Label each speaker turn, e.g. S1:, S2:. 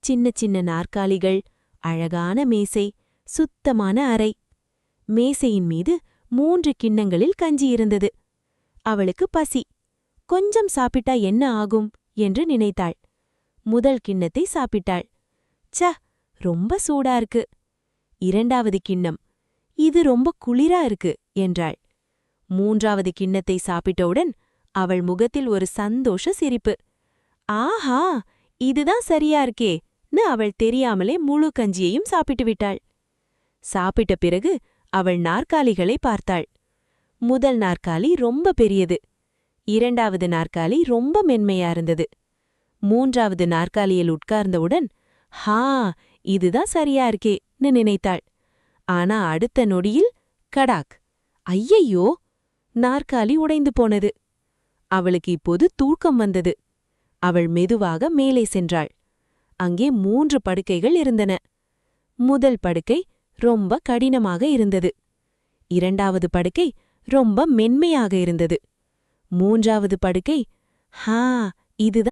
S1: சின்ன சின்ன நாற்காலிகள், அழகான மேசை, சுத்தமான அறை. மேசையின் மீது 3 கிண்ணங்களில் கஞ்சி இருந்தது. அவளுக்கு பசி. கொஞ்சம் சாப்பிட்டா என்ன ஆகும் என்று நினைத்தாள். முதல் கிண்ணத்தை சாப்பிட்டாள். ச, ரொம்ப சூடா இருக்கு. 2வது கிண்ணம், இது ரொம்ப குளிரா இருக்கு என்றாள். 3வது கிண்ணத்தை சாப்பிட்டவுடன் அவள் முகத்தில் ஒரு சந்தோஷ சிரிப்பு. ஆஹா, இதுதான் சரியா இருக்கேன்னு அவள் தெரியாமலே முழு கஞ்சியையும் சாப்பிட்டு விட்டாள். சாப்பிட்ட பிறகு அவள் நாற்காலிகளை பார்த்தாள். முதல் நாற்காலி ரொம்ப பெரியது. 2வது நாற்காலி ரொம்ப மென்மையா இருந்தது. 3வது நாற்காலியில் உட்கார்ந்தவுடன், ஹா, இதுதான் சரியா இருக்கேன்னு நினைத்தாள். ஆனா அடுத்த நொடியில் கடாக்! ஐயையோ! நாற்காலி உடைந்து போனது. அவளுக்கு இப்போது தூக்கம் வந்தது. அவள் மெதுவாக மேலே சென்றாள். அங்கே 3 படுக்கைகள் இருந்தன. முதல் படுக்கை ரொம்ப கடினமாக இருந்தது. 2வது படுக்கை ரொம்ப மென்மையாக இருந்தது. 3வது படுக்கை, ஹா, இதுதான்